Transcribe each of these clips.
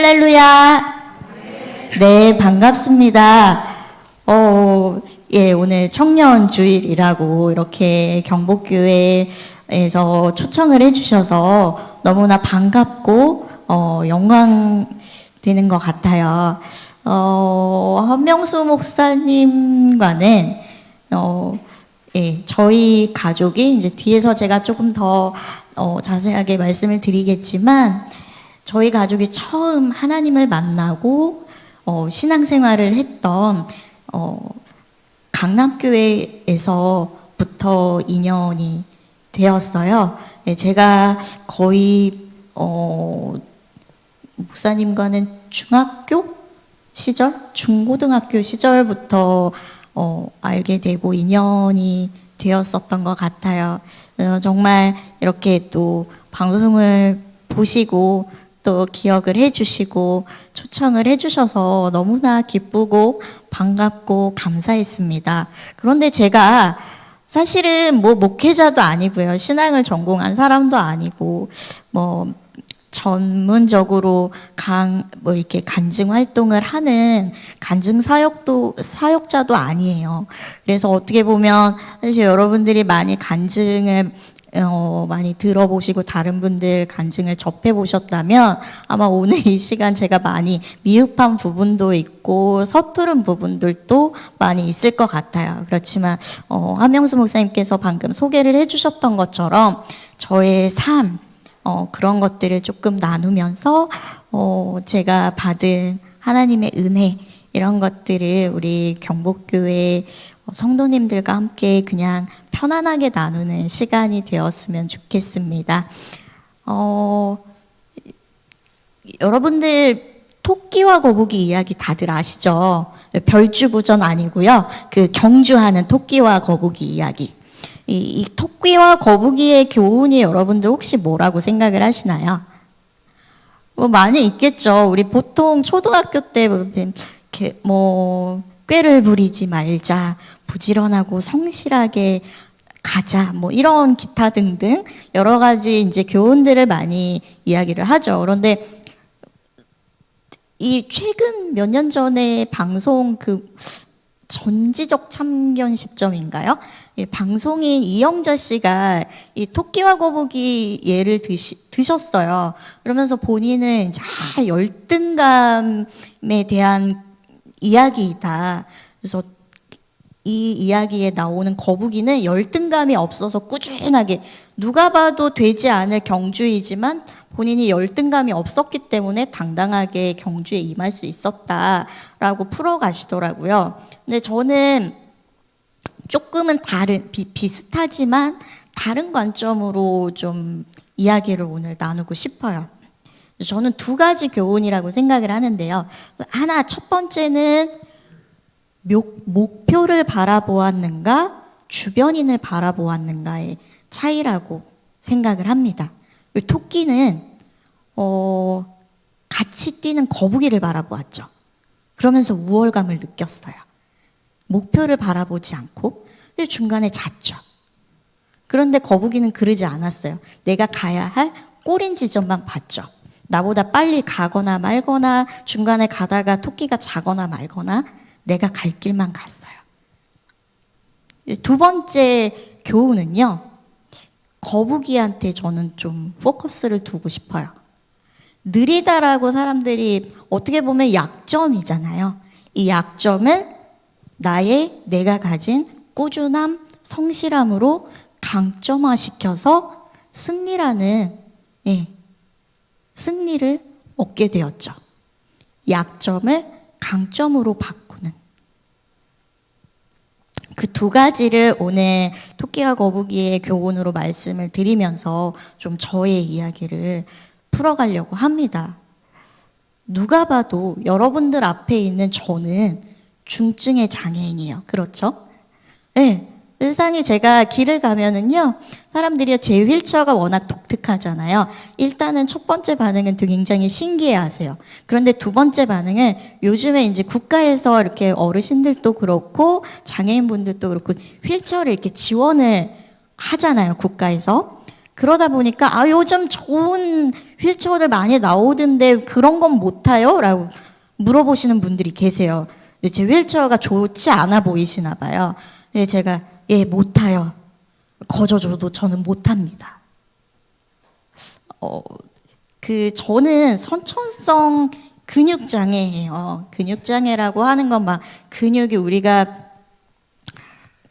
할렐루야. 네, 반갑습니다. 예, 오늘 청년 주일이라고 이렇게 경복교회에서 초청을 해주셔서 너무나 반갑고, 영광 되는 것 같아요. 한명수 목사님과는, 예, 저희 가족이 이제 뒤에서 제가 조금 더 자세하게 말씀을 드리겠지만, 저희 가족이 처음 하나님을 만나고 신앙생활을 했던 강남교회에서부터 인연이 되었어요. 예, 제가 거의 목사님과는 중학교 시절, 중고등학교 시절부터 알게 되고 인연이 되었었던 것 같아요. 정말 이렇게 또 방송을 보시고 또 기억을 해주시고 초청을 해주셔서 너무나 기쁘고 반갑고 감사했습니다. 그런데 제가 사실은 뭐 목회자도 아니고요, 신앙을 전공한 사람도 아니고, 뭐 전문적으로 이렇게 간증 활동을 하는 간증 사역자도 아니에요. 그래서 어떻게 보면 사실 여러분들이 많이 간증을 많이 들어보시고 다른 분들 간증을 접해보셨다면 아마 오늘 이 시간 제가 많이 미흡한 부분도 있고 서투른 부분들도 많이 있을 것 같아요. 그렇지만 한명수 목사님께서 방금 소개를 해주셨던 것처럼 저의 삶, 그런 것들을 조금 나누면서 제가 받은 하나님의 은혜, 이런 것들을 우리 경복교회 성도님들과 함께 그냥 편안하게 나누는 시간이 되었으면 좋겠습니다. 여러분들 토끼와 거북이 이야기 다들 아시죠? 별주부전 아니고요. 그 경주하는 토끼와 거북이 이야기. 이 토끼와 거북이의 교훈이 여러분들 혹시 뭐라고 생각을 하시나요? 뭐 많이 있겠죠. 우리 보통 초등학교 때 이렇게 꾀를 부리지 말자, 부지런하고 성실하게 가자, 뭐 이런 기타 등등 여러 가지 이제 교훈들을 많이 이야기를 하죠. 그런데 이 최근 몇 년 전에 방송 전지적 참견 10점인가요? 예, 방송인 이영자 씨가 이 토끼와 거북이 예를 드셨어요. 그러면서 본인은 열등감에 대한 이야기이다. 그래서 이 이야기에 나오는 거북이는 열등감이 없어서 꾸준하게 누가 봐도 되지 않을 경주이지만 본인이 열등감이 없었기 때문에 당당하게 경주에 임할 수 있었다라고 풀어가시더라고요. 근데 저는 조금은 비슷하지만 다른 관점으로 좀 이야기를 오늘 나누고 싶어요. 저는 두 가지 교훈이라고 생각을 하는데요. 하나, 첫 번째는 목표를 바라보았는가, 주변인을 바라보았는가의 차이라고 생각을 합니다. 토끼는 같이 뛰는 거북이를 바라보았죠. 그러면서 우월감을 느꼈어요. 목표를 바라보지 않고 중간에 잤죠. 그런데 거북이는 그러지 않았어요. 내가 가야 할 꼬린 지점만 봤죠. 나보다 빨리 가거나 말거나 중간에 가다가 토끼가 자거나 말거나 내가 갈 길만 갔어요. 두 번째 교훈은요, 거북이한테 저는 좀 포커스를 두고 싶어요. 느리다라고 사람들이 어떻게 보면 약점이잖아요. 이 약점을 내가 가진 꾸준함, 성실함으로 강점화시켜서 승리를 얻게 되었죠. 약점을 강점으로 바꾸는. 그 두 가지를 오늘 토끼와 거북이의 교훈으로 말씀을 드리면서 좀 저의 이야기를 풀어가려고 합니다. 누가 봐도 여러분들 앞에 있는 저는 중증의 장애인이에요. 그렇죠? 네. 세상에 제가 길을 가면은요, 사람들이 제 휠체어가 워낙 독특하잖아요. 일단은 첫 번째 반응은 되게 굉장히 신기해 하세요. 그런데 두 번째 반응은 요즘에 이제 국가에서 이렇게 어르신들도 그렇고 장애인분들도 그렇고 휠체어를 이렇게 지원을 하잖아요, 국가에서. 그러다 보니까 요즘 좋은 휠체어들 많이 나오던데 그런 건 못 타요? 라고 물어보시는 분들이 계세요. 근데 제 휠체어가 좋지 않아 보이시나 봐요. 근데 제가 못 타요. 거저줘도 저는 못 탑니다. 저는 선천성 근육장애예요. 근육장애라고 하는 건 막 근육이 우리가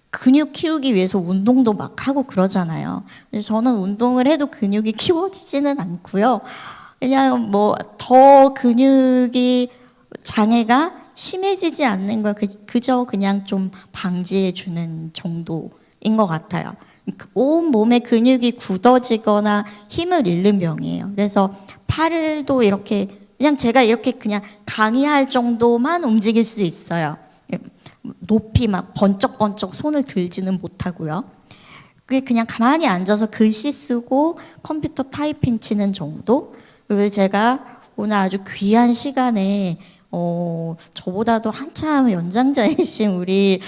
근육 키우기 위해서 운동도 막 하고 그러잖아요. 근데 저는 운동을 해도 근육이 키워지지는 않고요. 그냥 뭐 더 근육이 장애가 심해지지 않는 걸 그저 그냥 좀 방지해 주는 정도인 것 같아요. 온 몸의 근육이 굳어지거나 힘을 잃는 병이에요. 그래서 팔도 이렇게 그냥 제가 이렇게 그냥 강의할 정도만 움직일 수 있어요. 높이 막 번쩍번쩍 손을 들지는 못하고요. 그게 그냥 가만히 앉아서 글씨 쓰고 컴퓨터 타이핑 치는 정도? 그리고 제가 오늘 아주 귀한 시간에 저보다도 한참 연장자이신 우리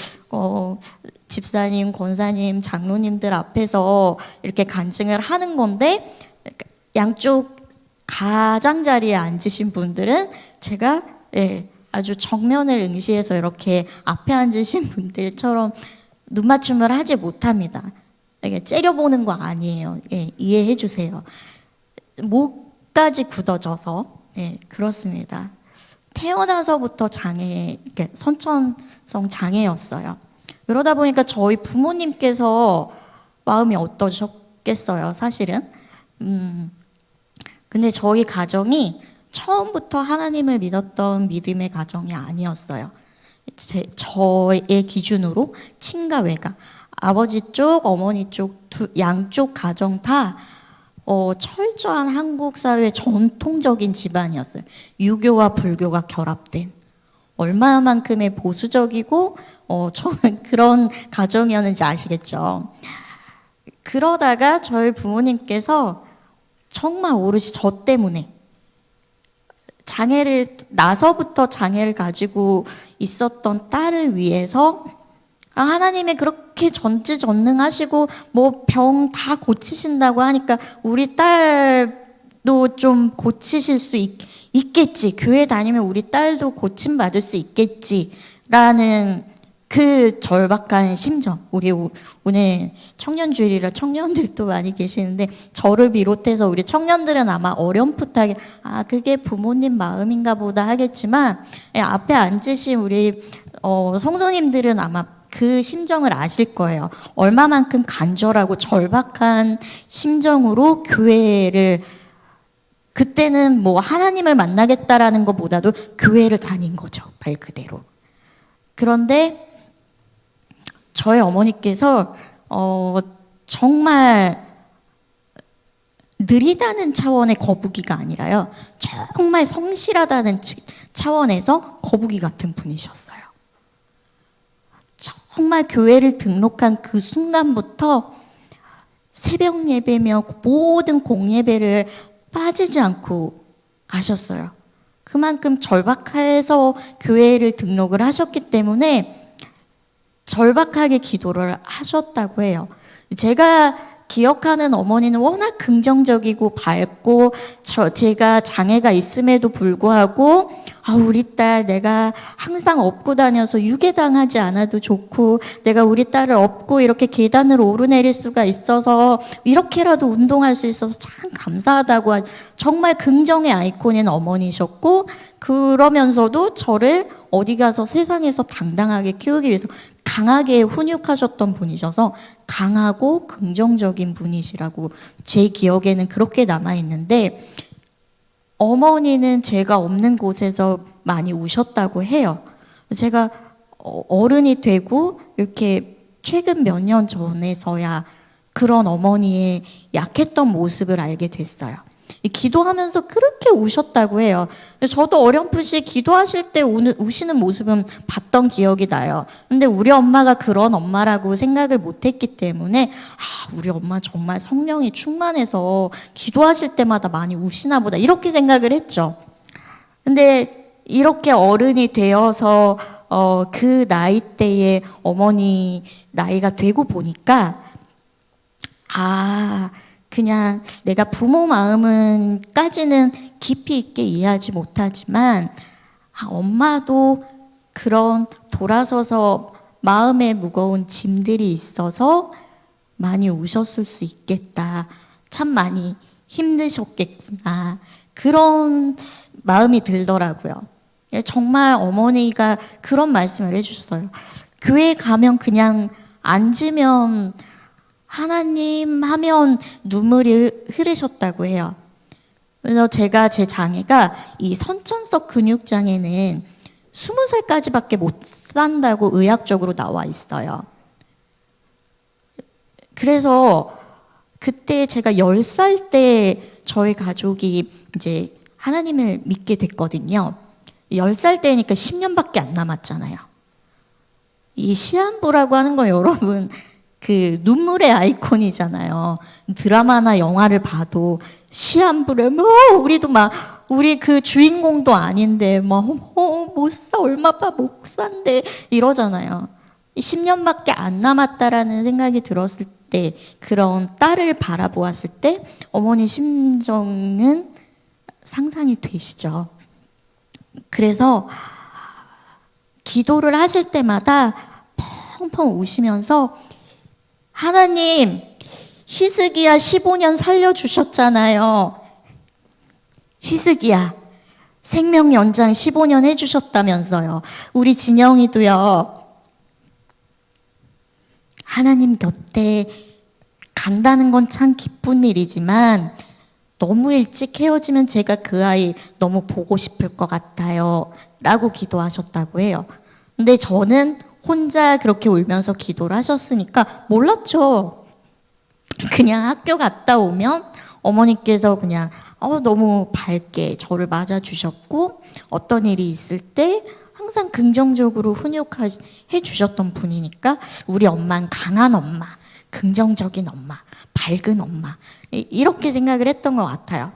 집사님, 권사님, 장로님들 앞에서 이렇게 간증을 하는 건데 양쪽 가장자리에 앉으신 분들은 제가 아주 정면을 응시해서 이렇게 앞에 앉으신 분들처럼 눈맞춤을 하지 못합니다. 이게 째려보는 거 아니에요. 이해해 주세요. 목까지 굳어져서 그렇습니다. 태어나서부터 선천성 장애였어요. 그러다 보니까 저희 부모님께서 마음이 어떠셨겠어요, 사실은. 근데 저희 가정이 처음부터 하나님을 믿었던 믿음의 가정이 아니었어요. 저의 기준으로 친가 외가 아버지 쪽, 어머니 쪽 양쪽 가정 다 철저한 한국 사회 전통적인 집안이었어요. 유교와 불교가 결합된 얼마만큼의 보수적이고 저는 그런 가정이었는지 아시겠죠. 그러다가 저희 부모님께서 정말 오롯이 저 때문에 나서부터 장애를 가지고 있었던 딸을 위해서 하나님이 그렇게 전지전능하시고 뭐 병 다 고치신다고 하니까 우리 딸도 좀 고치실 수 있겠지. 교회 다니면 우리 딸도 고침받을 수 있겠지라는 그 절박한 심정. 우리 오늘 청년주일이라 청년들도 많이 계시는데 저를 비롯해서 우리 청년들은 아마 어렴풋하게 그게 부모님 마음인가 보다 하겠지만 앞에 앉으신 우리 성도님들은 아마 그 심정을 아실 거예요. 얼마만큼 간절하고 절박한 심정으로 교회를 그때는 뭐 하나님을 만나겠다라는 것보다도 교회를 다닌 거죠. 말 그대로. 그런데 저희 어머니께서 정말 느리다는 차원의 거북이가 아니라요. 정말 성실하다는 차원에서 거북이 같은 분이셨어요. 정말 교회를 등록한 그 순간부터 새벽 예배며 모든 공예배를 빠지지 않고 가셨어요. 그만큼 절박해서 교회를 등록을 하셨기 때문에 절박하게 기도를 하셨다고 해요. 제가 기억하는 어머니는 워낙 긍정적이고 밝고 제가 장애가 있음에도 불구하고 우리 딸 내가 항상 업고 다녀서 유괴당하지 않아도 좋고 내가 우리 딸을 업고 이렇게 계단을 오르내릴 수가 있어서 이렇게라도 운동할 수 있어서 참 감사하다고 정말 긍정의 아이콘인 어머니셨고 그러면서도 저를 어디 가서 세상에서 당당하게 키우기 위해서 강하게 훈육하셨던 분이셔서 강하고 긍정적인 분이시라고 제 기억에는 그렇게 남아있는데 어머니는 제가 없는 곳에서 많이 우셨다고 해요. 제가 어른이 되고 이렇게 최근 몇 년 전에서야 그런 어머니의 약했던 모습을 알게 됐어요. 기도하면서 그렇게 우셨다고 해요. 저도 어렴풋이 기도하실 때 우시는 모습은 봤던 기억이 나요. 근데 우리 엄마가 그런 엄마라고 생각을 못했기 때문에 우리 엄마 정말 성령이 충만해서 기도하실 때마다 많이 우시나 보다 이렇게 생각을 했죠. 근데 이렇게 어른이 되어서 그 나이대에 어머니 나이가 되고 보니까 그냥 내가 부모 마음은까지는 깊이 있게 이해하지 못하지만 엄마도 그런 돌아서서 마음에 무거운 짐들이 있어서 많이 우셨을 수 있겠다. 참 많이 힘드셨겠구나. 그런 마음이 들더라고요. 정말 어머니가 그런 말씀을 해주셨어요. 교회 가면 그냥 앉으면 하나님 하면 눈물이 흐르셨다고 해요. 그래서 제가 제 장애가 이 선천성 근육장애는 20살까지밖에 못 산다고 의학적으로 나와 있어요. 그래서 그때 제가 10살 때 저희 가족이 이제 하나님을 믿게 됐거든요. 10살 때니까 10년밖에 안 남았잖아요. 이 시한부라고 하는 거 여러분 그 눈물의 아이콘이잖아요. 드라마나 영화를 봐도 시한부를 뭐 우리도 막 우리 그 주인공도 아닌데 못 사 얼마 못 산대 이러잖아요. 10년밖에 안 남았다라는 생각이 들었을 때 그런 딸을 바라보았을 때 어머니 심정은 상상이 되시죠. 그래서 기도를 하실 때마다 펑펑 우시면서 하나님 희스기야 15년 살려주셨잖아요. 희스기야 생명 연장 15년 해주셨다면서요. 우리 진영이도요. 하나님 곁에 간다는 건 참 기쁜 일이지만 너무 일찍 헤어지면 제가 그 아이 너무 보고 싶을 것 같아요. 라고 기도하셨다고 해요. 근데 저는 혼자 그렇게 울면서 기도를 하셨으니까 몰랐죠. 그냥 학교 갔다 오면 어머니께서 그냥 너무 밝게 저를 맞아주셨고 어떤 일이 있을 때 항상 긍정적으로 훈육해 주셨던 분이니까 우리 엄마는 강한 엄마, 긍정적인 엄마, 밝은 엄마 이렇게 생각을 했던 것 같아요.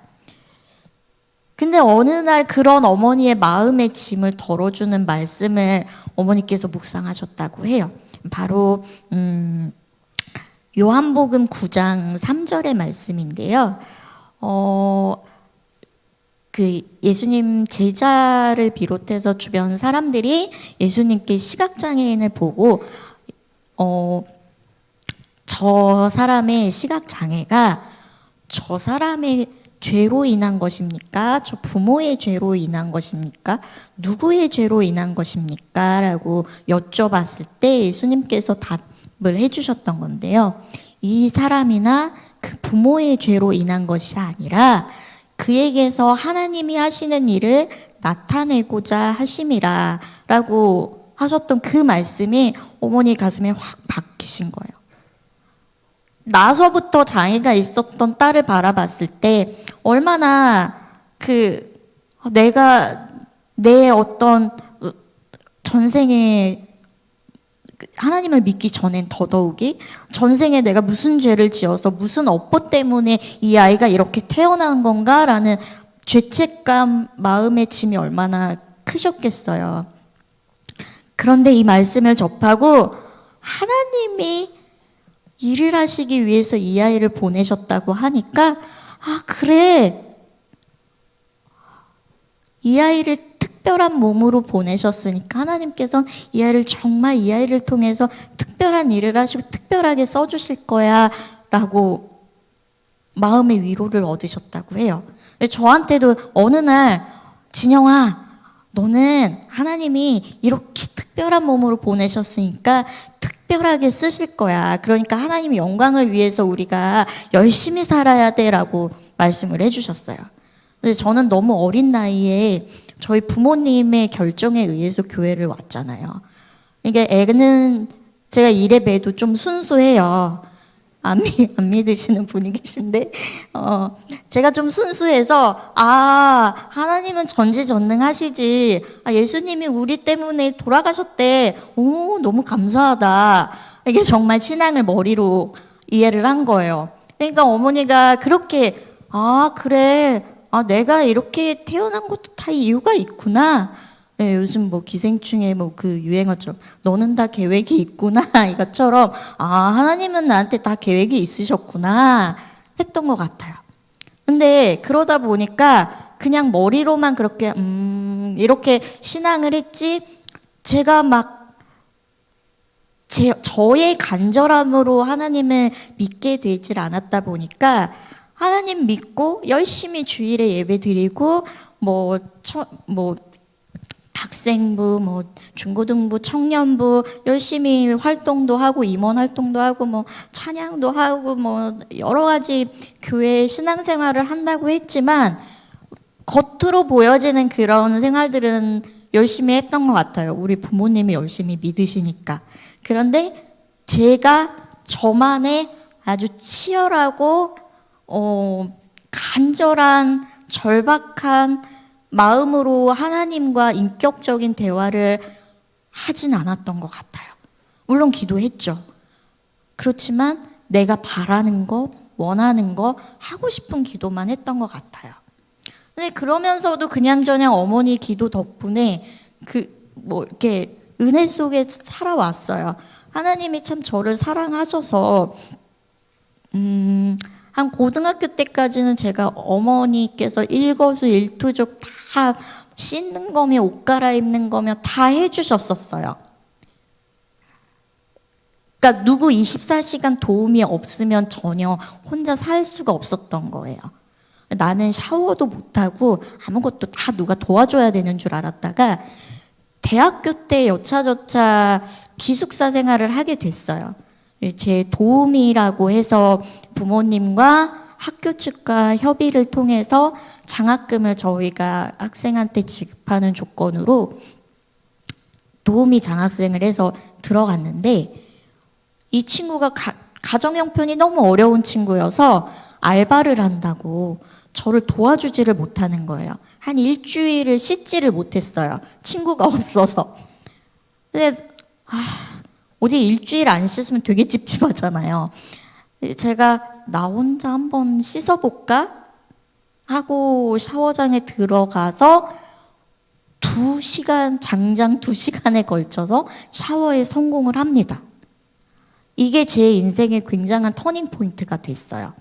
근데 어느 날 그런 어머니의 마음의 짐을 덜어주는 말씀을 어머니께서 묵상하셨다고 해요. 바로 요한복음 9장 3절의 말씀인데요. 그 예수님 제자를 비롯해서 주변 사람들이 예수님께 시각장애인을 보고 저 사람의 시각장애가 저 사람의 죄로 인한 것입니까? 저 부모의 죄로 인한 것입니까? 누구의 죄로 인한 것입니까? 라고 여쭤봤을 때 예수님께서 답을 해주셨던 건데요. 이 사람이나 그 부모의 죄로 인한 것이 아니라 그에게서 하나님이 하시는 일을 나타내고자 하심이라 라고 하셨던 그 말씀이 어머니 가슴에 확 박히신 거예요. 나서부터 장애가 있었던 딸을 바라봤을 때 얼마나 내가 내 어떤 전생에 하나님을 믿기 전엔 더더욱이 전생에 내가 무슨 죄를 지어서 무슨 업보 때문에 이 아이가 이렇게 태어난 건가라는 죄책감 마음의 짐이 얼마나 크셨겠어요. 그런데 이 말씀을 접하고 하나님이 일을 하시기 위해서 이 아이를 보내셨다고 하니까 그래 이 아이를 특별한 몸으로 보내셨으니까 하나님께서는 이 아이를 통해서 특별한 일을 하시고 특별하게 써주실 거야 라고 마음의 위로를 얻으셨다고 해요. 저한테도 어느 날 진영아 너는 하나님이 이렇게 특별한 몸으로 보내셨으니까 특별하게 쓰실 거야. 그러니까 하나님의 영광을 위해서 우리가 열심히 살아야 돼 라고 말씀을 해주셨어요. 근데 저는 너무 어린 나이에 저희 부모님의 결정에 의해서 교회를 왔잖아요. 이게 애는 제가 이래 봬도 좀 순수해요. 안 믿으시는 분이 계신데 제가 좀 순수해서 하나님은 전지전능하시지 예수님이 우리 때문에 돌아가셨대. 오 너무 감사하다. 이게 정말 신앙을 머리로 이해를 한 거예요. 그러니까 어머니가 그렇게 그래 내가 이렇게 태어난 것도 다 이유가 있구나. 네, 요즘 기생충의 그 유행어처럼 너는 다 계획이 있구나 이것처럼 하나님은 나한테 다 계획이 있으셨구나 했던 것 같아요. 근데 그러다 보니까 그냥 머리로만 그렇게 이렇게 신앙을 했지, 제가 막 저의 간절함으로 하나님을 믿게 되질 않았다 보니까, 하나님 믿고 열심히 주일에 예배 드리고 뭐 학생부, 뭐 중고등부, 청년부 열심히 활동도 하고 임원 활동도 하고 뭐 찬양도 하고 뭐 여러 가지 교회 신앙생활을 한다고 했지만, 겉으로 보여지는 그런 생활들은 열심히 했던 것 같아요. 우리 부모님이 열심히 믿으시니까. 그런데 제가 저만의 아주 치열하고 간절한 절박한 마음으로 하나님과 인격적인 대화를 하진 않았던 것 같아요. 물론 기도했죠. 그렇지만 내가 바라는 거, 원하는 거, 하고 싶은 기도만 했던 것 같아요. 근데 그러면서도 그냥저냥 어머니 기도 덕분에 이렇게 은혜 속에 살아왔어요. 하나님이 참 저를 사랑하셔서 한 고등학교 때까지는 제가 어머니께서 일거수일투족 다 씻는 거며 옷 갈아입는 거며 다 해주셨었어요. 그러니까 누구 24시간 도움이 없으면 전혀 혼자 살 수가 없었던 거예요. 나는 샤워도 못하고 아무것도 다 누가 도와줘야 되는 줄 알았다가 대학교 때 여차저차 기숙사 생활을 하게 됐어요. 제 도우미라고 해서 부모님과 학교 측과 협의를 통해서 장학금을 저희가 학생한테 지급하는 조건으로 도우미 장학생을 해서 들어갔는데, 이 친구가 가정 형편이 너무 어려운 친구여서 알바를 한다고 저를 도와주지를 못하는 거예요. 한 일주일을 씻지를 못했어요. 친구가 없어서. 근데 어디 일주일 안 씻으면 되게 찝찝하잖아요. 제가 나 혼자 한번 씻어볼까 하고 샤워장에 들어가서 2시간, 장장 2시간에 걸쳐서 샤워에 성공을 합니다. 이게 제 인생의 굉장한 터닝 포인트가 됐어요.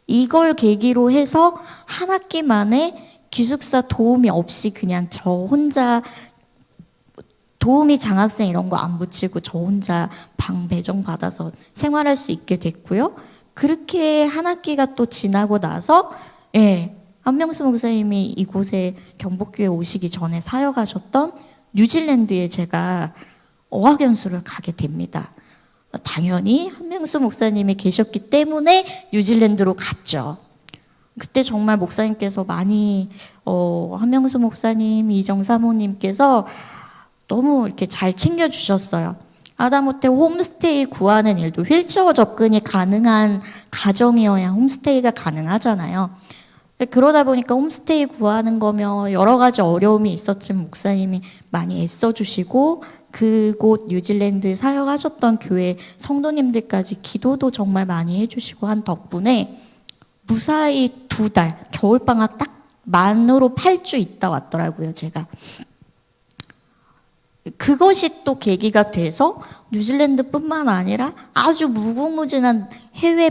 이걸 계기로 해서 한 학기 만에 기숙사 도움이 없이 그냥 저 혼자, 도우미 장학생 이런 거 안 붙이고 저 혼자 방 배정 받아서 생활할 수 있게 됐고요. 그렇게 한 학기가 또 지나고 나서 한명수 목사님이 이곳에 경복교회 오시기 전에 사역하셨던 뉴질랜드에 제가 어학연수를 가게 됩니다. 당연히 한명수 목사님이 계셨기 때문에 뉴질랜드로 갔죠. 그때 정말 목사님께서 많이 한명수 목사님, 이정 사모님께서 너무 이렇게 잘 챙겨주셨어요. 하다못해 홈스테이 구하는 일도 휠체어 접근이 가능한 가정이어야 홈스테이가 가능하잖아요. 그러다 보니까 홈스테이 구하는 거며 여러 가지 어려움이 있었지만 목사님이 많이 애써주시고, 그곳 뉴질랜드 사역하셨던 교회 성도님들까지 기도도 정말 많이 해주시고 한 덕분에 무사히 2달, 겨울방학 딱 만으로 8주 있다 왔더라고요, 제가. 그것이 또 계기가 돼서 뉴질랜드뿐만 아니라 아주 무궁무진한 해외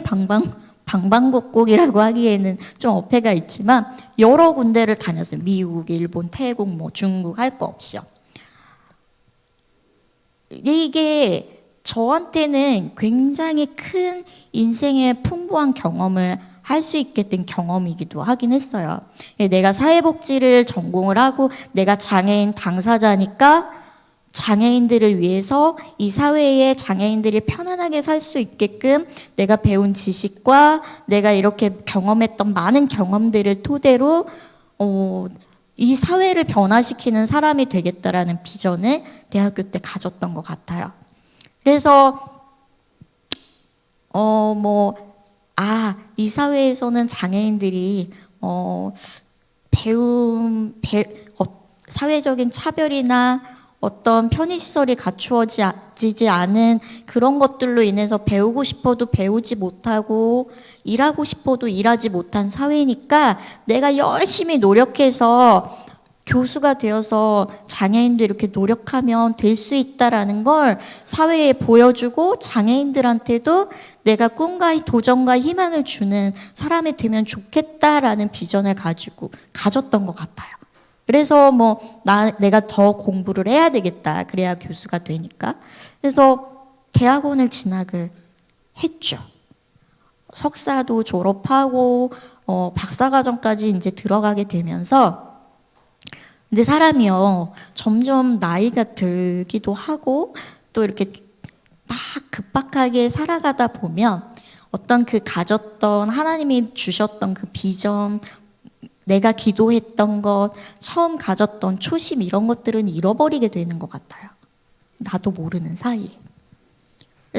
방방곡곡이라고 하기에는 좀 어폐가 있지만 여러 군데를 다녔어요. 미국, 일본, 태국, 뭐 중국 할 거 없이요. 이게 저한테는 굉장히 큰 인생의 풍부한 경험을 할 수 있게 된 경험이기도 하긴 했어요. 내가 사회복지를 전공을 하고 내가 장애인 당사자니까 장애인들을 위해서 이 사회에 장애인들이 편안하게 살 수 있게끔 내가 배운 지식과 내가 이렇게 경험했던 많은 경험들을 토대로 이 사회를 변화시키는 사람이 되겠다라는 비전을 대학교 때 가졌던 것 같아요. 그래서 이 사회에서는 장애인들이 사회적인 차별이나 어떤 편의시설이 갖추어지지 않은 그런 것들로 인해서 배우고 싶어도 배우지 못하고 일하고 싶어도 일하지 못한 사회니까 내가 열심히 노력해서 교수가 되어서 장애인도 이렇게 노력하면 될 수 있다라는 걸 사회에 보여주고 장애인들한테도 내가 꿈과 도전과 희망을 주는 사람이 되면 좋겠다라는 비전을 가졌던 것 같아요. 그래서 내가 더 공부를 해야 되겠다. 그래야 교수가 되니까. 그래서 대학원을 진학을 했죠. 석사도 졸업하고 박사과정까지 이제 들어가게 되면서, 근데 사람이요 점점 나이가 들기도 하고 또 이렇게 막 급박하게 살아가다 보면 어떤 그 가졌던 하나님이 주셨던 그 비전, 내가 기도했던 것, 처음 가졌던 초심, 이런 것들은 잃어버리게 되는 것 같아요. 나도 모르는 사이에.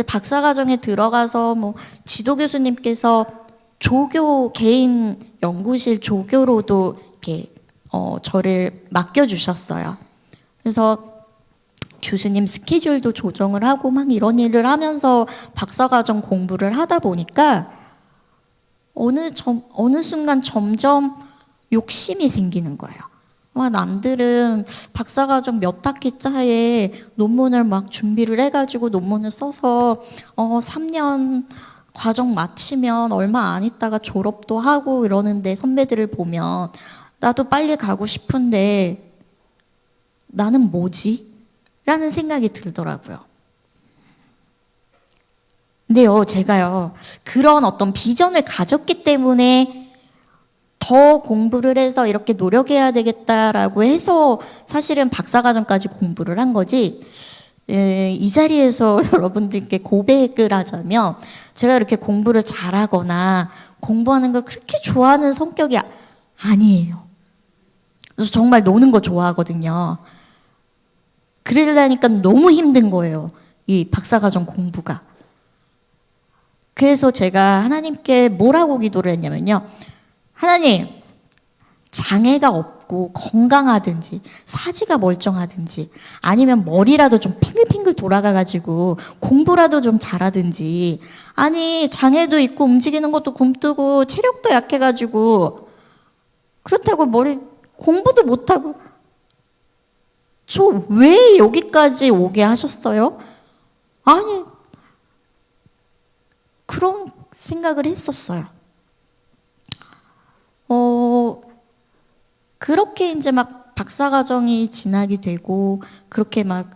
박사과정에 들어가서 지도 교수님께서 조교, 개인 연구실 조교로도 이렇게 저를 맡겨주셨어요. 그래서 교수님 스케줄도 조정을 하고 막 이런 일을 하면서 박사과정 공부를 하다 보니까 어느 순간 점점 욕심이 생기는 거예요. 남들은 박사과정 몇 학기 차에 논문을 막 준비를 해가지고 논문을 써서 3년 과정 마치면 얼마 안 있다가 졸업도 하고 이러는데, 선배들을 보면 나도 빨리 가고 싶은데 나는 뭐지? 라는 생각이 들더라고요. 근데요, 제가요, 그런 어떤 비전을 가졌기 때문에 더 공부를 해서 이렇게 노력해야 되겠다라고 해서 사실은 박사과정까지 공부를 한 거지, 이 자리에서 여러분들께 고백을 하자면 제가 이렇게 공부를 잘하거나 공부하는 걸 그렇게 좋아하는 성격이 아니에요. 그래서 정말 노는 거 좋아하거든요. 그러려니까 너무 힘든 거예요, 이 박사과정 공부가. 그래서 제가 하나님께 뭐라고 기도를 했냐면요, 하나님, 장애가 없고 건강하든지 사지가 멀쩡하든지 아니면 머리라도 좀 핑글핑글 돌아가가지고 공부라도 좀 잘하든지, 아니 장애도 있고 움직이는 것도 굼뜨고 체력도 약해가지고 그렇다고 공부도 못하고 저 왜 여기까지 오게 하셨어요? 아니, 그런 생각을 했었어요. 그렇게 이제 막 박사과정이 진학이 되고 그렇게 막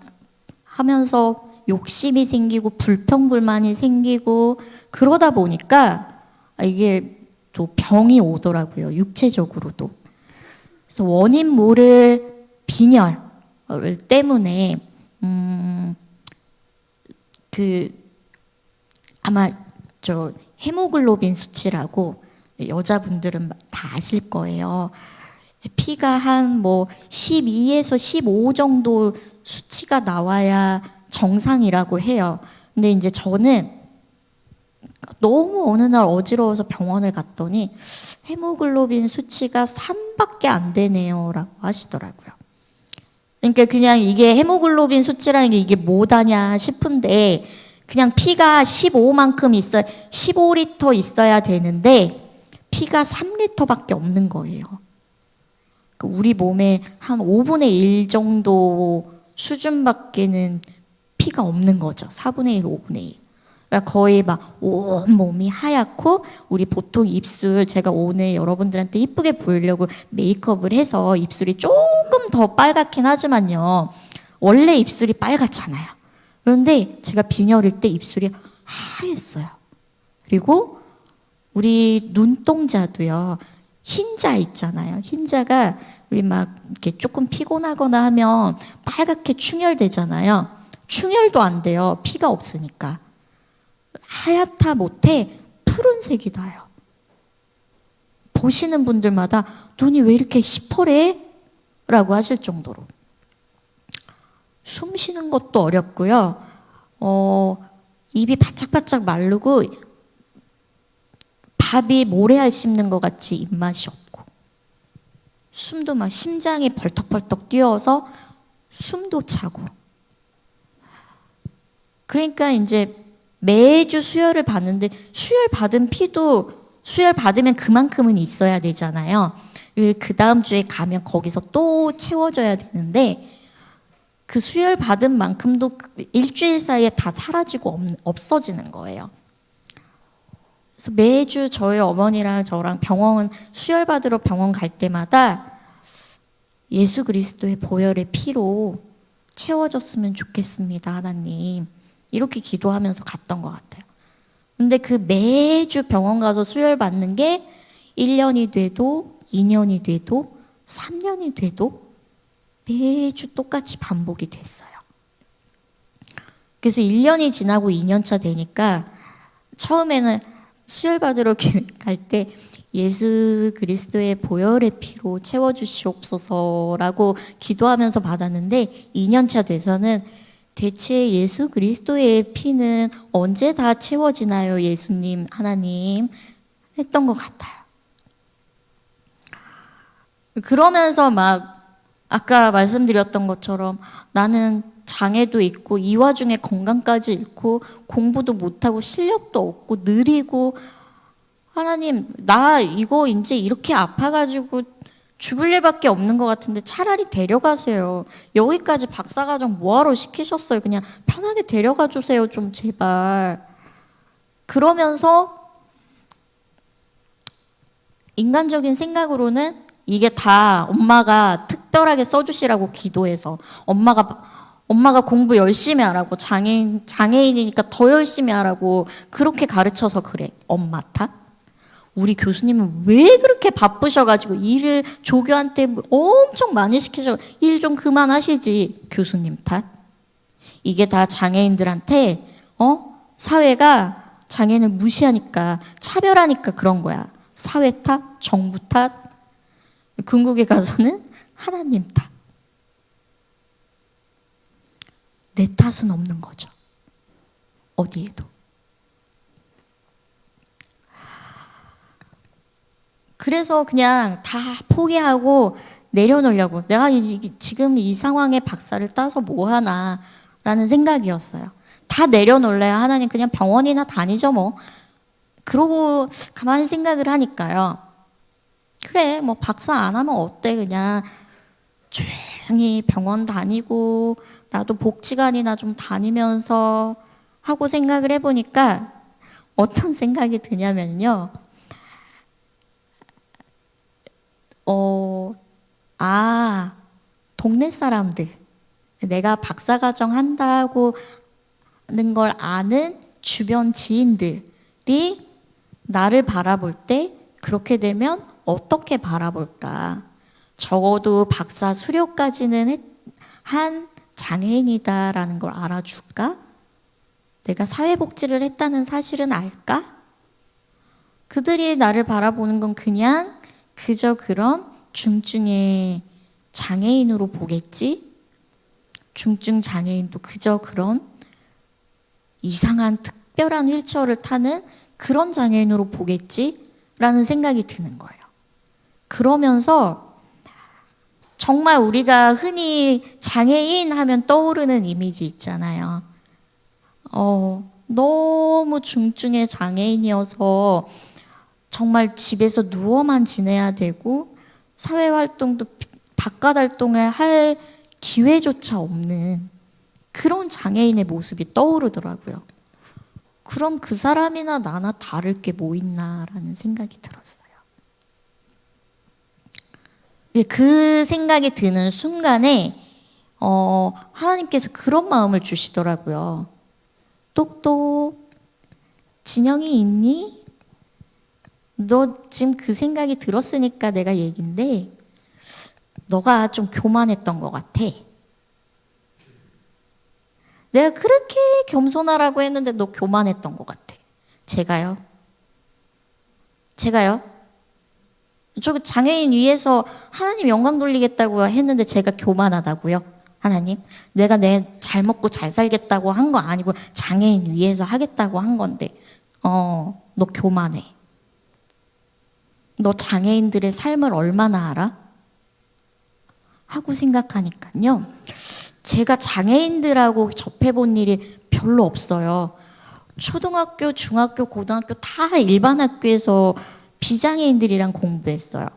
하면서 욕심이 생기고 불평불만이 생기고 그러다 보니까 이게 또 병이 오더라고요, 육체적으로도. 그래서 원인 모를 빈혈 때문에 아마 헤모글로빈 수치라고 여자분들은 다 아실 거예요. 피가 한 12에서 15 정도 수치가 나와야 정상이라고 해요. 근데 이제 저는 너무 어느 날 어지러워서 병원을 갔더니 헤모글로빈 수치가 3밖에 안 되네요 라고 하시더라고요. 그러니까 그냥 이게 헤모글로빈 수치라는 게 이게 뭐다냐 싶은데, 그냥 피가 15만큼 15리터 있어야 되는데 피가 3리터밖에 없는 거예요. 우리 몸에 한 5분의 1 정도 수준밖에는 피가 없는 거죠. 4분의 1, 5분의 1. 그러니까 거의 막 온 몸이 하얗고, 우리 보통 입술, 제가 오늘 여러분들한테 이쁘게 보이려고 메이크업을 해서 입술이 조금 더 빨갛긴 하지만요, 원래 입술이 빨갛잖아요. 그런데 제가 빈혈일 때 입술이 하였어요. 그리고 우리 눈동자도요, 흰자 있잖아요. 흰자가 우리 막 이렇게 조금 피곤하거나 하면 빨갛게 충혈되잖아요. 충혈도 안 돼요, 피가 없으니까. 하얗다 못해 푸른색이 나요. 보시는 분들마다 눈이 왜 이렇게 시퍼래? 라고 하실 정도로. 숨 쉬는 것도 어렵고요. 입이 바짝바짝 마르고 밥이 모래알 씹는 것 같이 입맛이 없고, 숨도 막 심장이 벌떡벌떡 뛰어서 숨도 차고. 그러니까 이제 매주 수혈을 받는데, 수혈 받은 피도 수혈 받으면 그만큼은 있어야 되잖아요. 그 다음 주에 가면 거기서 또 채워져야 되는데 그 수혈 받은 만큼도 일주일 사이에 다 사라지고 없어지는 거예요. 그래서 매주 저희 어머니랑 저랑 병원 수혈 받으러 병원 갈 때마다 예수 그리스도의 보혈의 피로 채워졌으면 좋겠습니다, 하나님. 이렇게 기도하면서 갔던 것 같아요. 근데 그 매주 병원 가서 수혈 받는 게 1년이 돼도 2년이 돼도 3년이 돼도 매주 똑같이 반복이 됐어요. 그래서 1년이 지나고 2년차 되니까 처음에는 수혈 받으러 갈 때 예수 그리스도의 보혈의 피로 채워주시옵소서라고 기도하면서 받았는데 2년차 돼서는 대체 예수 그리스도의 피는 언제 다 채워지나요, 예수님, 하나님? 했던 것 같아요. 그러면서 막 아까 말씀드렸던 것처럼 나는 장애도 있고 이 와중에 건강까지 잃고 공부도 못하고 실력도 없고 느리고 하나님 나 이거 이제 이렇게 아파가지고 죽을 일밖에 없는 것 같은데 차라리 데려가세요. 여기까지 박사과정 뭐하러 시키셨어요. 그냥 편하게 데려가 주세요 좀 제발. 그러면서 인간적인 생각으로는 이게 다 엄마가 특별하게 써주시라고 기도해서 엄마가 공부 열심히 하라고 장애인이니까 더 열심히 하라고 그렇게 가르쳐서 그래. 엄마 탓? 우리 교수님은 왜 그렇게 바쁘셔가지고 일을 조교한테 엄청 많이 시키셔. 일 좀 그만하시지. 교수님 탓? 이게 다 장애인들한테 사회가 장애인을 무시하니까 차별하니까 그런 거야. 사회 탓? 정부 탓? 궁극에 가서는 하나님 탓. 내 탓은 없는 거죠. 어디에도. 그래서 그냥 다 포기하고 내려놓으려고. 내가 지금 이 상황에 박사를 따서 뭐 하나 라는 생각이었어요. 다 내려놓을래요. 하나님 그냥 병원이나 다니죠 뭐. 그러고 가만히 생각을 하니까요. 그래 뭐 박사 안 하면 어때. 그냥 조용히 병원 다니고 나도 복지관이나 좀 다니면서 하고 생각을 해보니까 어떤 생각이 드냐면요. 동네 사람들, 내가 박사과정 한다고 하는 걸 아는 주변 지인들이 나를 바라볼 때 그렇게 되면 어떻게 바라볼까? 적어도 박사 수료까지는 한 장애인이다라는 걸 알아줄까? 내가 사회복지를 했다는 사실은 알까? 그들이 나를 바라보는 건 그냥 그저 그런 중증의 장애인으로 보겠지? 중증 장애인도 그저 그런 이상한 특별한 휠체어를 타는 그런 장애인으로 보겠지? 라는 생각이 드는 거예요. 그러면서 정말 우리가 흔히 장애인 하면 떠오르는 이미지 있잖아요. 너무 중증의 장애인이어서 정말 집에서 누워만 지내야 되고 사회활동도 바깥 활동을 할 기회조차 없는 그런 장애인의 모습이 떠오르더라고요. 그럼 그 사람이나 나나 다를 게 뭐 있나라는 생각이 들었어요. 그 생각이 드는 순간에 하나님께서 그런 마음을 주시더라고요. 똑똑, 진영이 있니? 너 지금 그 생각이 들었으니까 내가 얘긴데 너가 좀 교만했던 것 같아. 내가 그렇게 겸손하라고 했는데 너 교만했던 것 같아. 제가요? 저 장애인 위해서 하나님 영광 돌리겠다고 했는데 제가 교만하다고요? 하나님? 내가 잘 먹고 잘 살겠다고 한 거 아니고 장애인 위해서 하겠다고 한 건데 너 교만해. 너 장애인들의 삶을 얼마나 알아? 하고 생각하니까요. 제가 장애인들하고 접해본 일이 별로 없어요. 초등학교, 중학교, 고등학교 다 일반 학교에서 비장애인들이랑 공부했어요.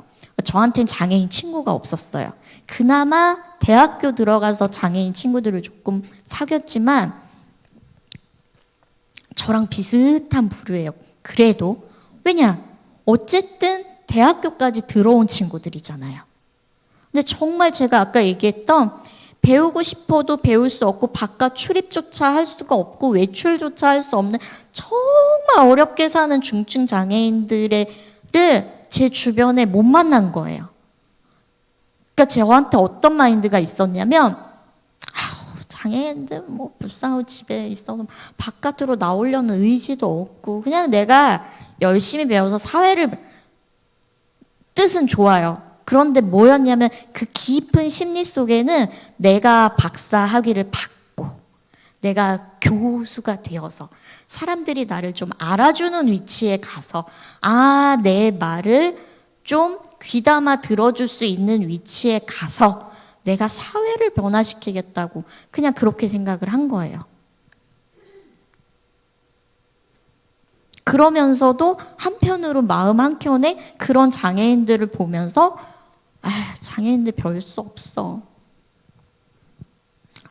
저한테는 장애인 친구가 없었어요. 그나마 대학교 들어가서 장애인 친구들을 조금 사귀었지만 저랑 비슷한 부류예요. 그래도 왜냐? 어쨌든 대학교까지 들어온 친구들이잖아요. 근데 정말 제가 아까 얘기했던 배우고 싶어도 배울 수 없고 바깥 출입조차 할 수가 없고 외출조차 할 수 없는 정말 어렵게 사는 중증 장애인들을 제 주변에 못 만난 거예요. 그러니까 저한테 어떤 마인드가 있었냐면 장애인들 뭐 불쌍하고 집에 있어도 바깥으로 나오려는 의지도 없고 그냥 내가 열심히 배워서 사회를 뜻은 좋아요. 그런데 뭐였냐면 그 깊은 심리 속에는 내가 박사 학위를 받고 내가 교수가 되어서 사람들이 나를 좀 알아주는 위치에 가서 내 말을 좀 귀담아 들어줄 수 있는 위치에 가서 내가 사회를 변화시키겠다고 그냥 그렇게 생각을 한 거예요. 그러면서도 한편으로 마음 한켠에 그런 장애인들을 보면서 장애인들 별 수 없어.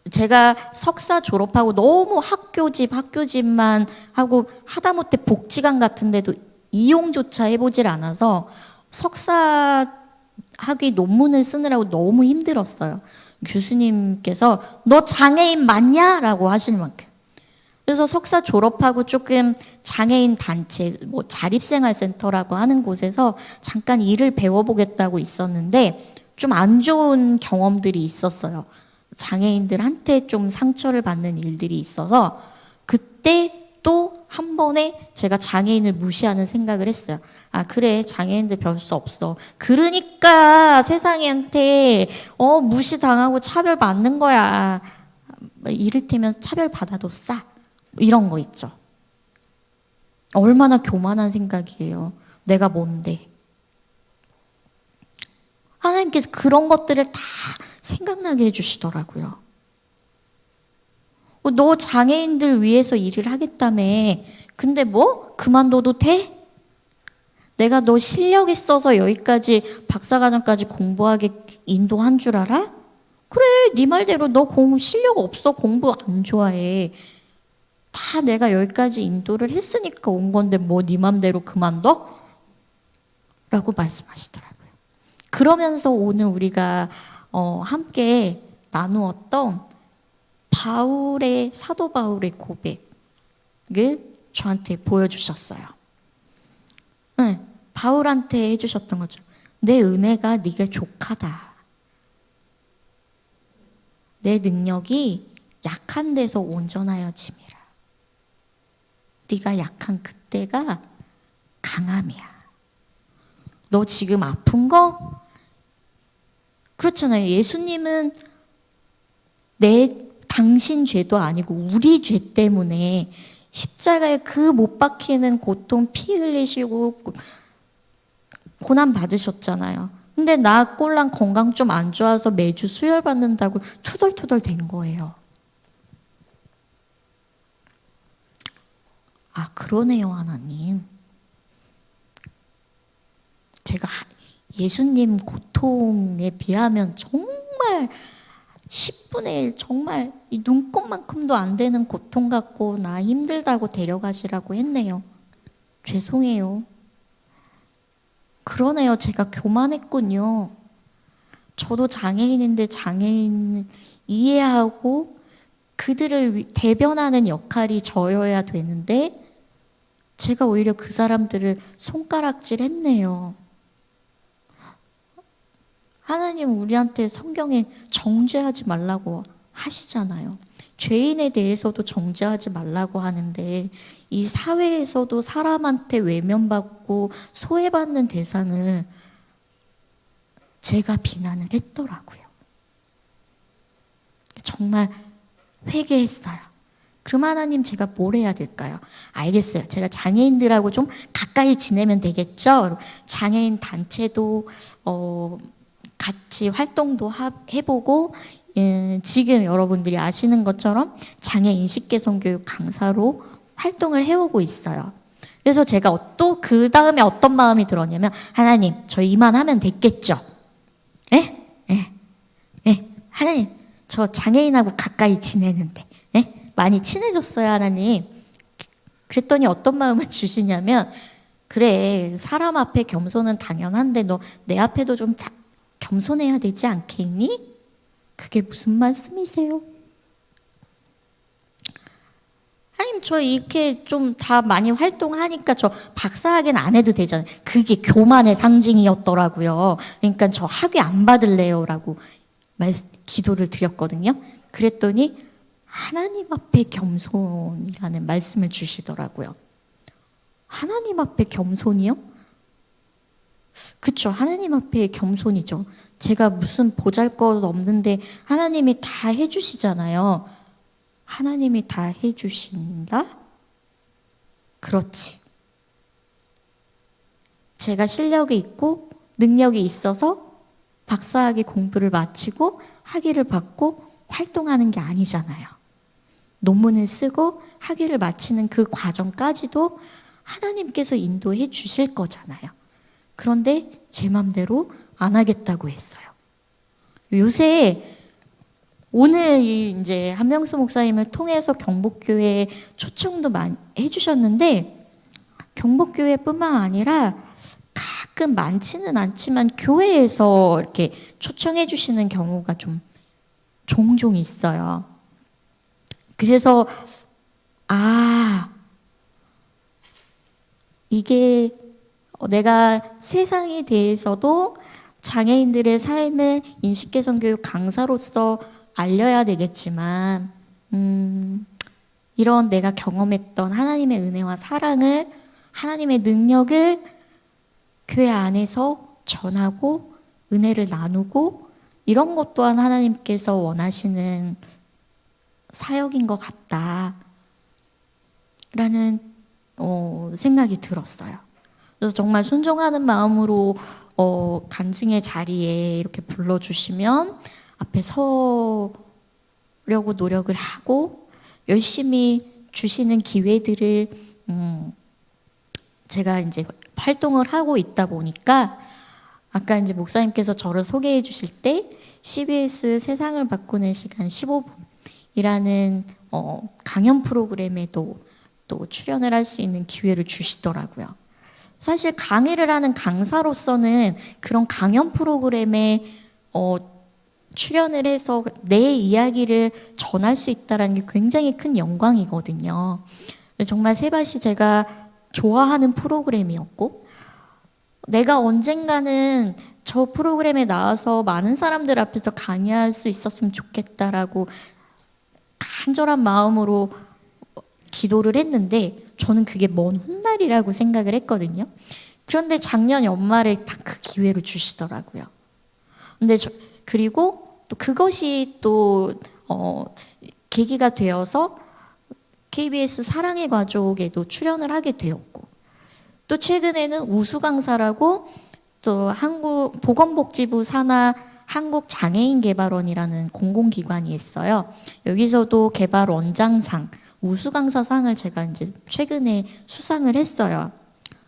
제가 석사 졸업하고 너무 학교집만 하고 하다못해 복지관 같은 데도 이용조차 해보질 않아서 석사 학위 논문을 쓰느라고 너무 힘들었어요. 교수님께서 너 장애인 맞냐? 라고 하실 만큼. 그래서 석사 졸업하고 조금 장애인 단체, 뭐 자립생활센터라고 하는 곳에서 잠깐 일을 배워보겠다고 있었는데 좀 안 좋은 경험들이 있었어요. 장애인들한테 좀 상처를 받는 일들이 있어서 그때 또 한 번에 제가 장애인을 무시하는 생각을 했어요. 그래, 장애인들 별 수 없어. 그러니까 세상한테 무시당하고 차별받는 거야. 이를테면 차별받아도 싸. 이런 거 있죠. 얼마나 교만한 생각이에요. 내가 뭔데. 하나님께서 그런 것들을 다 생각나게 해주시더라고요. 너 장애인들 위해서 일을 하겠다며. 근데 뭐? 그만둬도 돼? 내가 너 실력 있어서 여기까지 박사과정까지 공부하게 인도한 줄 알아? 그래, 네 말대로 너 실력 없어. 공부 안 좋아해. 다 내가 여기까지 인도를 했으니까 온 건데 뭐 네 맘대로 그만둬? 라고 말씀하시더라고요. 그러면서 오늘 우리가 함께 나누었던 사도 바울의 고백을 저한테 보여주셨어요. 네, 바울한테 해주셨던 거죠. 내 은혜가 네게 족하다. 내 능력이 약한 데서 온전하여짐이라. 네가 약한 그때가 강함이야. 너 지금 아픈 거? 그렇잖아요. 예수님은 당신 죄도 아니고 우리 죄 때문에 십자가에 그 못 박히는 고통 피 흘리시고 고난 받으셨잖아요. 근데 나 꼴랑 건강 좀 안 좋아서 매주 수혈 받는다고 투덜투덜 된 거예요. 그러네요, 하나님. 제가 예수님 고통에 비하면 정말 10분의 1 정말 이 눈곱만큼도 안 되는 고통 갖고 나 힘들다고 데려가시라고 했네요. 죄송해요. 그러네요. 제가 교만했군요. 저도 장애인인데 장애인 이해하고 그들을 대변하는 역할이 저여야 되는데 제가 오히려 그 사람들을 손가락질 했네요. 하나님 우리한테 성경에 정죄하지 말라고 하시잖아요. 죄인에 대해서도 정죄하지 말라고 하는데 이 사회에서도 사람한테 외면받고 소외받는 대상을 제가 비난을 했더라고요. 정말 회개했어요. 그럼 하나님 제가 뭘 해야 될까요? 알겠어요. 제가 장애인들하고 좀 가까이 지내면 되겠죠? 장애인 단체도 같이 활동도 해보고 지금 여러분들이 아시는 것처럼 장애인 식개선교육 강사로 활동을 해오고 있어요. 그래서 제가 또 그 다음에 어떤 마음이 들었냐면, 하나님, 저 이만하면 됐겠죠? 예? 예. 예. 하나님, 저 장애인하고 가까이 지내는데, 예? 많이 친해졌어요, 하나님. 그랬더니 어떤 마음을 주시냐면, 그래, 사람 앞에 겸손은 당연한데 너 내 앞에도 좀 겸손해야 되지 않겠니? 그게 무슨 말씀이세요? 하나님, 저 이렇게 좀 다 많이 활동하니까 저 박사학위는 안 해도 되잖아요. 그게 교만의 상징이었더라고요. 그러니까 저 학위 안 받을래요 라고 기도를 드렸거든요. 그랬더니 하나님 앞에 겸손이라는 말씀을 주시더라고요. 하나님 앞에 겸손이요? 그쵸, 하나님 앞에 겸손이죠. 제가 무슨 보잘것 없는데 하나님이 다 해주시잖아요. 하나님이 다 해주신다? 그렇지. 제가 실력이 있고 능력이 있어서 박사학위 공부를 마치고 학위를 받고 활동하는 게 아니잖아요. 논문을 쓰고 학위를 마치는 그 과정까지도 하나님께서 인도해 주실 거잖아요. 그런데 제 맘대로 안 하겠다고 했어요. 요새 오늘 이제 한명수 목사님을 통해서 경복교회 초청도 많이 해주셨는데, 경복교회뿐만 아니라 가끔 많지는 않지만 교회에서 이렇게 초청해 주시는 경우가 좀 종종 있어요. 그래서 이게 내가 세상에 대해서도 장애인들의 삶을 인식개선 교육 강사로서 알려야 되겠지만, 이런 내가 경험했던 하나님의 은혜와 사랑을, 하나님의 능력을 교회 안에서 전하고 은혜를 나누고, 이런 것 또한 하나님께서 원하시는 사역인 것 같다라는 생각이 들었어요. 그래서 정말 순종하는 마음으로 간증의 자리에 이렇게 불러주시면 앞에 서려고 노력을 하고, 열심히 주시는 기회들을 제가 이제 활동을 하고 있다 보니까, 아까 이제 목사님께서 저를 소개해 주실 때 CBS 세상을 바꾸는 시간 15분이라는 강연 프로그램에도 또 출연을 할 수 있는 기회를 주시더라고요. 사실 강의를 하는 강사로서는 그런 강연 프로그램에 출연을 해서 내 이야기를 전할 수 있다는 게 굉장히 큰 영광이거든요. 정말 세바시 제가 좋아하는 프로그램이었고, 내가 언젠가는 저 프로그램에 나와서 많은 사람들 앞에서 강의할 수 있었으면 좋겠다라고 간절한 마음으로 기도를 했는데, 저는 그게 먼 훗날이라고 생각을 했거든요. 그런데 작년 연말에 딱 그 기회를 주시더라고요. 근데 그리고 또 그것이 또 계기가 되어서 KBS 사랑의 가족에도 출연을 하게 되었고, 또 최근에는 우수 강사라고 또 한국 보건복지부 산하 한국장애인개발원이라는 공공기관이 있어요. 여기서도 개발 원장상, 우수 강사상을 제가 이제 최근에 수상을 했어요.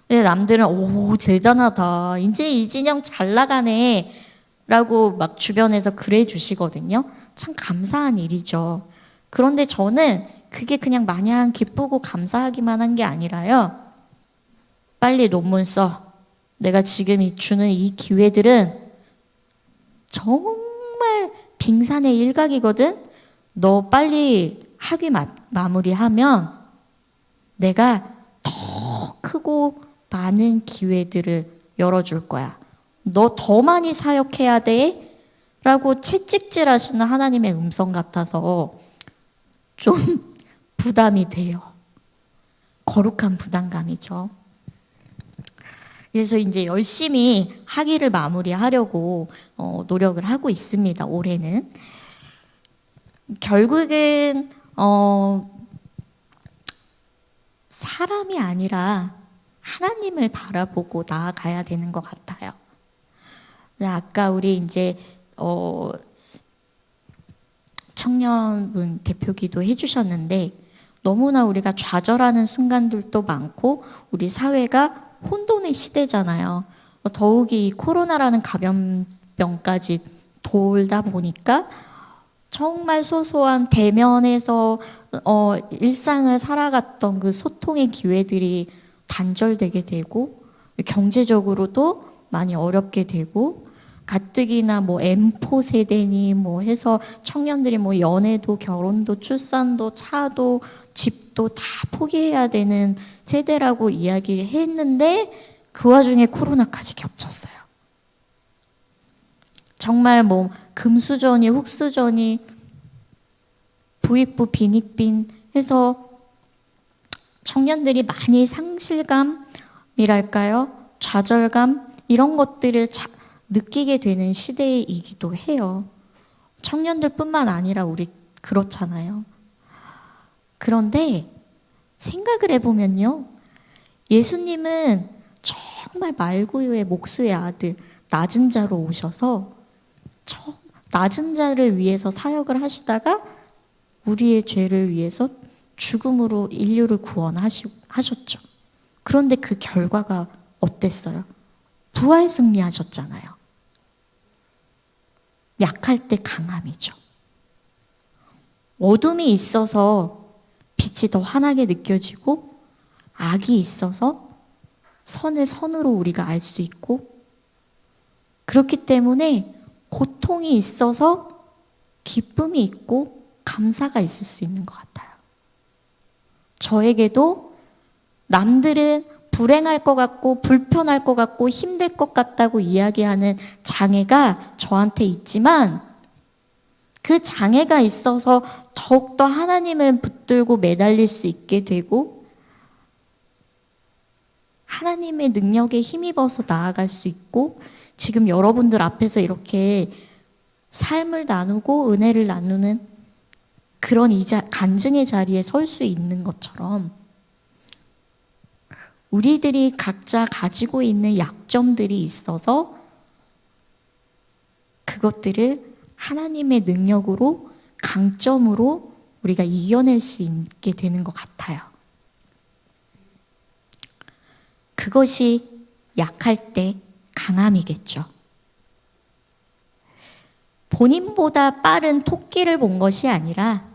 근데 남들은 오 대단하다, 이제 이진영 잘 나가네 라고 막 주변에서 그래 주시거든요. 참 감사한 일이죠. 그런데 저는 그게 그냥 마냥 기쁘고 감사하기만 한 게 아니라요, 빨리 논문 써. 내가 지금 주는 이 기회들은 정말 빙산의 일각이거든. 너 빨리 학위 마무리하면 내가 더 크고 많은 기회들을 열어줄 거야. 너 더 많이 사역해야 돼 라고 채찍질 하시는 하나님의 음성 같아서 좀 부담이 돼요. 거룩한 부담감이죠. 그래서 이제 열심히 학위를 마무리하려고 노력을 하고 있습니다. 올해는. 결국은 사람이 아니라 하나님을 바라보고 나아가야 되는 것 같아요. 아까 우리 이제 청년분 대표기도 해주셨는데, 너무나 우리가 좌절하는 순간들도 많고 우리 사회가 혼돈의 시대잖아요. 더욱이 이 코로나라는 감염병까지 돌다 보니까 정말 소소한 대면에서 일상을 살아갔던 그 소통의 기회들이 단절되게 되고 경제적으로도 많이 어렵게 되고 가뜩이나 뭐 M4 세대니 뭐 해서 청년들이 뭐 연애도 결혼도 출산도 차도 집도 다 포기해야 되는 세대라고 이야기를 했는데 그 와중에 코로나까지 겹쳤어요. 정말 뭐 금수저니 흙수저니 부익부 빈익빈 해서 청년들이 많이 상실감이랄까요? 좌절감 이런 것들을 느끼게 되는 시대이기도 해요. 청년들뿐만 아니라 우리 그렇잖아요. 그런데 생각을 해보면요. 예수님은 정말 말구유의 목수의 아들 낮은 자로 오셔서 낮은 자를 위해서 사역을 하시다가 우리의 죄를 위해서 죽음으로 인류를 구원하셨죠. 그런데 그 결과가 어땠어요? 부활 승리하셨잖아요. 약할 때 강함이죠. 어둠이 있어서 빛이 더 환하게 느껴지고 악이 있어서 선을 선으로 우리가 알 수 있고 그렇기 때문에 고통이 있어서 기쁨이 있고 감사가 있을 수 있는 것 같아요. 저에게도 남들은 불행할 것 같고 불편할 것 같고 힘들 것 같다고 이야기하는 장애가 저한테 있지만 그 장애가 있어서 더욱더 하나님을 붙들고 매달릴 수 있게 되고 하나님의 능력에 힘입어서 나아갈 수 있고 지금 여러분들 앞에서 이렇게 삶을 나누고 은혜를 나누는 그런 간증의 자리에 설 수 있는 것처럼 우리들이 각자 가지고 있는 약점들이 있어서 그것들을 하나님의 능력으로 강점으로 우리가 이겨낼 수 있게 되는 것 같아요. 그것이 약할 때 강함이겠죠. 본인보다 빠른 토끼를 본 것이 아니라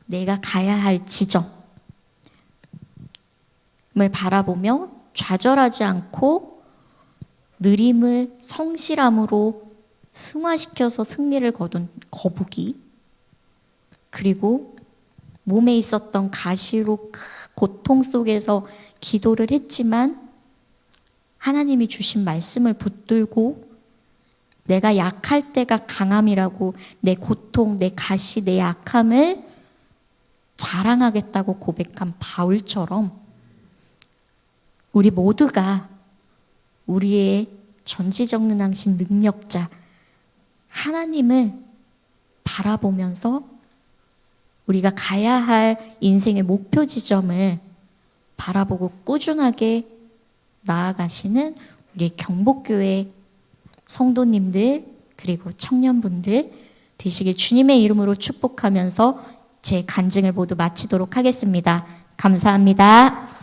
내가 가야 할 지점을 바라보며 좌절하지 않고 느림을 성실함으로 승화시켜서 승리를 거둔 거북이, 그리고 몸에 있었던 가시로 고통 속에서 기도를 했지만 하나님이 주신 말씀을 붙들고 내가 약할 때가 강함이라고 내 고통, 내 가시, 내 약함을 자랑하겠다고 고백한 바울처럼 우리 모두가 우리의 전지전능하신 능력자 하나님을 바라보면서 우리가 가야 할 인생의 목표 지점을 바라보고 꾸준하게 나아가시는 우리 경복교회 성도님들 그리고 청년분들 되시길 주님의 이름으로 축복하면서 제 간증을 모두 마치도록 하겠습니다. 감사합니다.